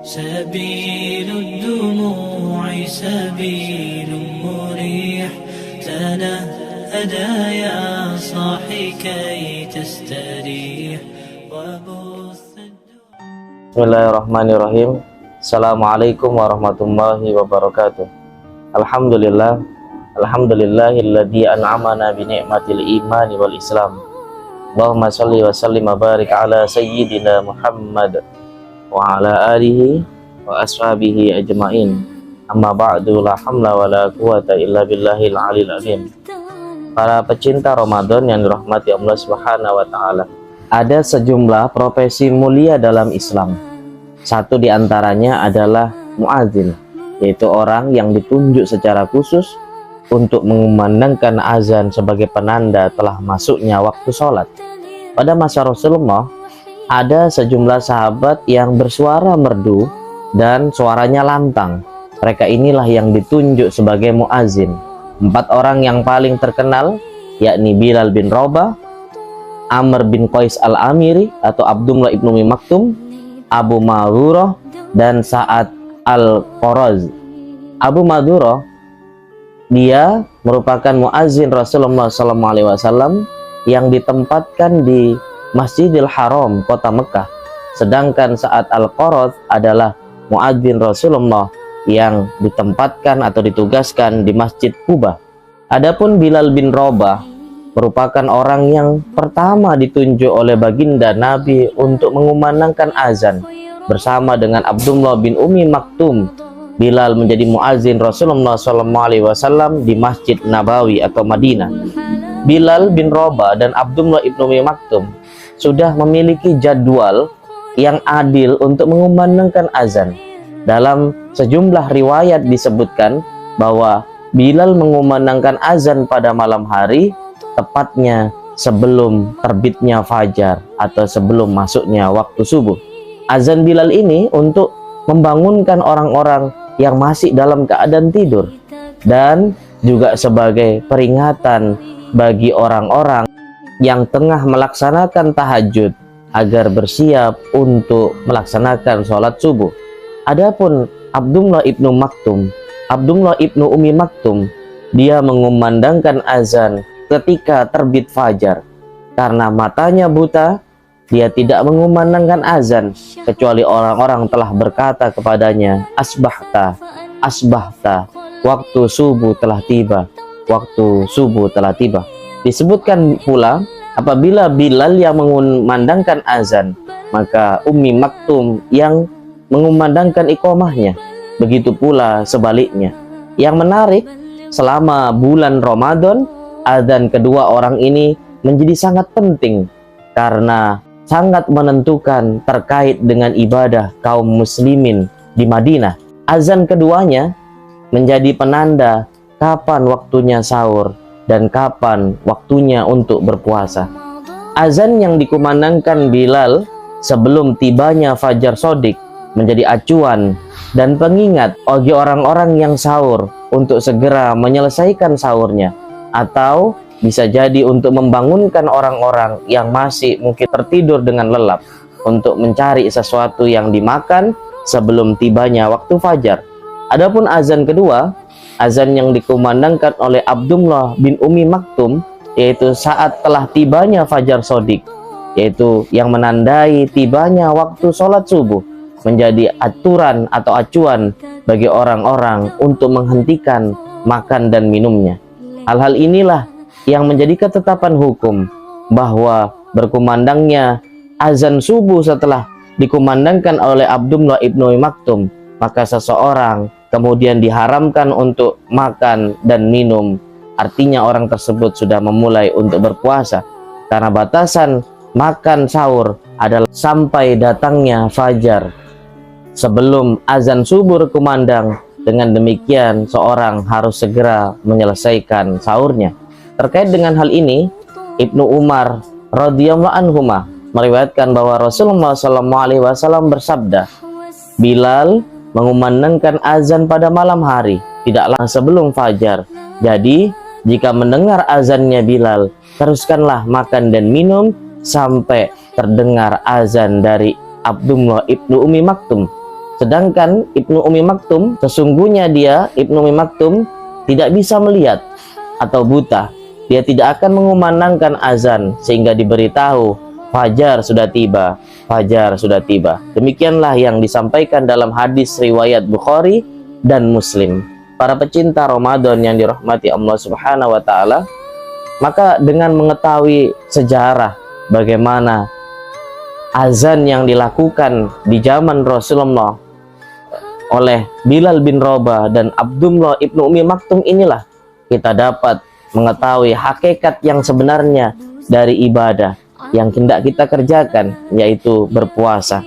سبيل الدموع سبيل مريح تنهدى يا صاحي كي تستريح Bismillahirrahmanirrahim. Assalamualaikum warahmatullahi wabarakatuh. Alhamdulillahilladzi an'amana bi ni'matil imani wal islam. Allahumma shalli wa sallim wa barik ala sayyidina Muhammad wa ala alihi wa ashabihi ajmain. Amma ba'du, la hamla wa la quwata illa billahil alil azim. Para pecinta Ramadan yang dirahmati Allah Subhanahu wa taala, ada sejumlah profesi mulia dalam Islam. Satu di antaranya adalah muadzin, yaitu orang yang ditunjuk secara khusus untuk mengumandangkan azan sebagai penanda telah masuknya waktu sholat. Pada masa Rasulullah, ada sejumlah sahabat yang bersuara merdu dan suaranya lantang. Mereka inilah yang ditunjuk sebagai muadzin. 4 orang yang paling terkenal, yakni Bilal bin Rabah, Amr bin Qais al-Amiri atau Abdullah ibnu Umi Maktum, Abu Ma'dzurah, dan Sa'ad al-Qaraz. Abu Ma'dzurah, dia merupakan muadzin Rasulullah SAW yang ditempatkan di Masjidil Haram, kota Mekah. Sedangkan Sa'ad al-Qaraz adalah muadzin Rasulullah yang ditempatkan atau ditugaskan di Masjid Quba. Adapun Bilal bin Rabah merupakan orang yang pertama ditunjuk oleh baginda Nabi untuk mengumandangkan azan bersama dengan Abdullah bin Umi Maktum. Bilal menjadi muadzin Rasulullah SAW di Masjid Nabawi atau Madinah. Bilal bin Rabah dan Abdullah ibnu Umi Maktum sudah memiliki jadwal yang adil untuk mengumandangkan azan. Dalam sejumlah riwayat disebutkan bahwa Bilal mengumandangkan azan pada malam hari, tepatnya sebelum terbitnya fajar atau sebelum masuknya waktu subuh. Azan Bilal ini untuk membangunkan orang-orang yang masih dalam keadaan tidur, dan juga sebagai peringatan bagi orang-orang yang tengah melaksanakan tahajud agar bersiap untuk melaksanakan sholat subuh. Adapun Abdullah ibnu Umi Maktum, dia mengumandangkan azan ketika terbit fajar. Karena matanya buta, dia tidak mengumandangkan azan kecuali orang-orang telah berkata kepadanya, asbahta, asbahta, waktu subuh telah tiba, waktu subuh telah tiba. Disebutkan pula apabila Bilal yang mengumandangkan azan, maka Ummi Maktum yang mengumandangkan iqamahnya. Begitu pula sebaliknya. Yang menarik, selama bulan Ramadan, azan kedua orang ini menjadi sangat penting karena sangat menentukan terkait dengan ibadah kaum muslimin di Madinah. Azan keduanya menjadi penanda kapan waktunya sahur dan kapan waktunya untuk berpuasa. Azan yang dikumandangkan Bilal sebelum tibanya fajar shodiq menjadi acuan dan pengingat bagi orang-orang yang sahur untuk segera menyelesaikan sahurnya, atau bisa jadi untuk membangunkan orang-orang yang masih mungkin tertidur dengan lelap untuk mencari sesuatu yang dimakan sebelum tibanya waktu fajar. Adapun azan kedua, azan yang dikumandangkan oleh Abdullah bin Umi Maktum, yaitu saat telah tibanya fajar shodiq, yaitu yang menandai tibanya waktu sholat subuh, menjadi aturan atau acuan bagi orang-orang untuk menghentikan makan dan minumnya. Hal-hal inilah yang menjadi ketetapan hukum bahwa berkumandangnya azan subuh setelah dikumandangkan oleh Abdullah ibnu Maktum, maka seseorang kemudian diharamkan untuk makan dan minum. Artinya orang tersebut sudah memulai untuk berpuasa, karena batasan makan sahur adalah sampai datangnya fajar sebelum azan subuh kumandang. Dengan demikian seorang harus segera menyelesaikan sahurnya. Terkait dengan hal ini, Ibnu Umar radhiyallahu anhuma meriwayatkan bahwa Rasulullah SAW bersabda, Bilal mengumandangkan azan pada malam hari, tidaklah sebelum fajar. Jadi jika mendengar azannya Bilal, teruskanlah makan dan minum sampai terdengar azan dari Abdullah ibnu Umi Maktum. Sedangkan Ibnu Ummi Maktum, sesungguhnya dia, Ibnu Ummi Maktum, tidak bisa melihat atau buta. Dia tidak akan mengumandangkan azan sehingga diberitahu fajar sudah tiba, fajar sudah tiba. Demikianlah yang disampaikan dalam hadis riwayat Bukhari dan Muslim. Para pecinta Ramadan yang dirahmati Allah Subhanahu wa taala, maka dengan mengetahui sejarah bagaimana azan yang dilakukan di zaman Rasulullah oleh Bilal bin Rabah dan Abdullah ibnu Ummi Maktum, inilah kita dapat mengetahui hakikat yang sebenarnya dari ibadah yang hendak kita kerjakan, yaitu berpuasa.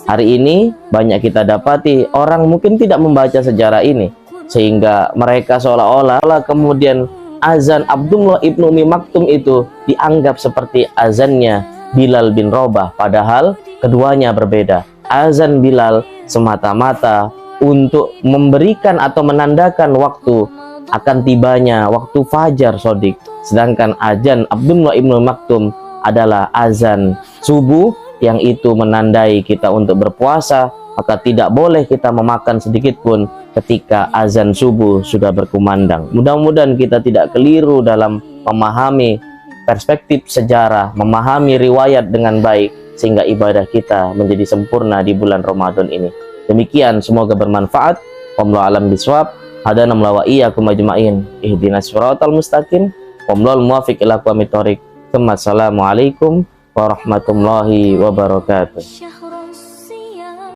Hari ini banyak kita dapati orang mungkin tidak membaca sejarah ini, sehingga mereka seolah-olah kemudian azan Abdullah ibnu Ummi Maktum itu dianggap seperti azannya Bilal bin Rabah, padahal keduanya berbeda. Azan Bilal semata-mata untuk memberikan atau menandakan waktu akan tibanya waktu fajar sodik, sedangkan azan Abdullah ibnu Maktum adalah azan subuh yang itu menandai kita untuk berpuasa. Maka tidak boleh kita memakan sedikit pun ketika azan subuh sudah berkumandang. Mudah-mudahan kita tidak keliru dalam memahami perspektif sejarah, memahami riwayat dengan baik, sehingga ibadah kita menjadi sempurna di bulan Ramadan ini. Demikian, semoga bermanfaat. Wallahu a'lam bishawab. Hadana wa iyyakum ajma'in. Ihdinas siratal mustaqim. Wallahu muwaffiq ila aqwamit thoriq. Assalamualaikum warahmatullahi wabarakatuh.